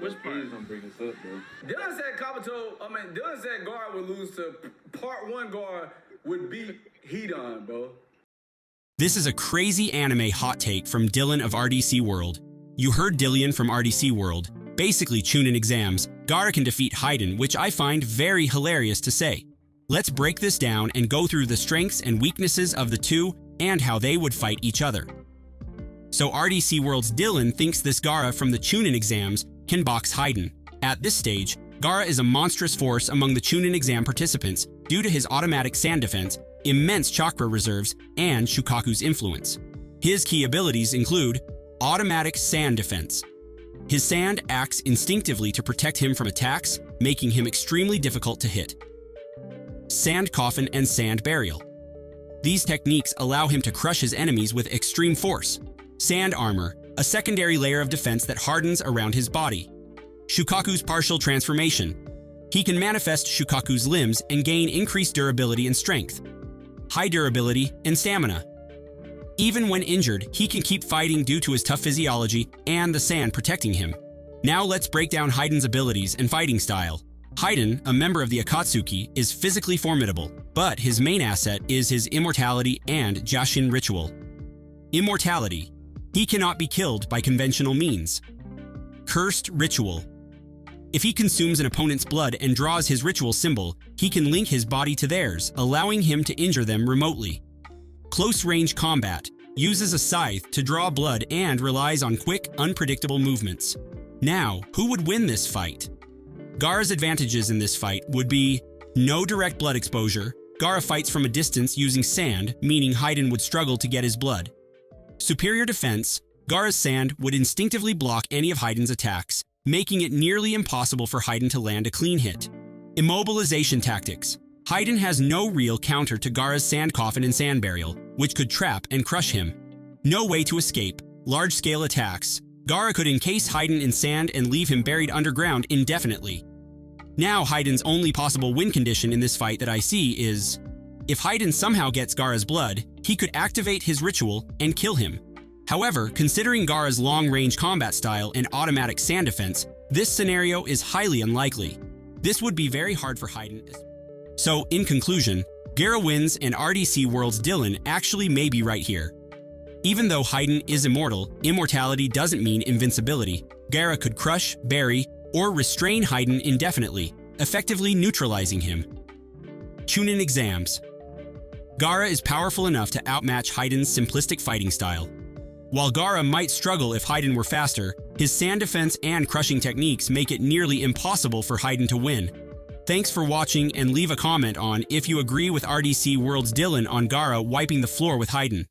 Which part? He's gonna bring this up, bro. Dillon said Dillon said Gaara would lose to part 1. Gaara would beat Hidan, bro. This is a crazy anime hot take from Dillon of RDC World. You heard Dillion from RDC World. Basically, Chunin Exams, Gaara can defeat Hidan, which I find very hilarious to say. Let's break this down and go through the strengths and weaknesses of the two and how they would fight each other. So RDC World's Dillon thinks this Gaara from the Chunin Exams can box Hidan. At this stage, Gaara is a monstrous force among the Chunin Exam participants due to his automatic sand defense, immense chakra reserves, and Shukaku's influence. His key abilities include automatic sand defense. His sand acts instinctively to protect him from attacks, making him extremely difficult to hit. Sand coffin and sand burial. These techniques allow him to crush his enemies with extreme force. Sand armor, a secondary layer of defense that hardens around his body. Shukaku's partial transformation. He can manifest Shukaku's limbs and gain increased durability and strength. High durability and stamina. Even when injured, he can keep fighting due to his tough physiology and the sand protecting him. Now let's break down Hidan's abilities and fighting style. Hidan, a member of the Akatsuki, is physically formidable, but his main asset is his immortality and Jashin ritual. Immortality. He cannot be killed by conventional means. Cursed ritual. If he consumes an opponent's blood and draws his ritual symbol, he can link his body to theirs, allowing him to injure them remotely. Close-range combat. Uses a scythe to draw blood and relies on quick, unpredictable movements. Now, who would win this fight? Gaara's advantages in this fight would be no direct blood exposure. Gaara fights from a distance using sand, meaning Hidan would struggle to get his blood. Superior defense. Gaara's sand would instinctively block any of Hidan's attacks, making it nearly impossible for Hidan to land a clean hit. Immobilization tactics. Hidan has no real counter to Gaara's sand coffin and sand burial, which could trap and crush him. No way to escape. Large-scale attacks. Gaara could encase Hidan in sand and leave him buried underground indefinitely. Now Hidan's only possible win condition in this fight that I see is, if Hidan somehow gets Gaara's blood, he could activate his ritual and kill him. However, considering Gaara's long-range combat style and automatic sand defense, this scenario is highly unlikely. This would be very hard for Hidan. So, in conclusion, Gaara wins and RDC World's Dillon actually may be right here. Even though Hidan is immortal, immortality doesn't mean invincibility. Gaara could crush, bury, or restrain Hidan indefinitely, effectively neutralizing him. Chunin Exams. Gaara is powerful enough to outmatch Hidan's simplistic fighting style. While Gaara might struggle if Hidan were faster, his sand defense and crushing techniques make it nearly impossible for Hidan to win. Thanks for watching and leave a comment on if you agree with RDC World's Dillon on Gaara wiping the floor with Hidan.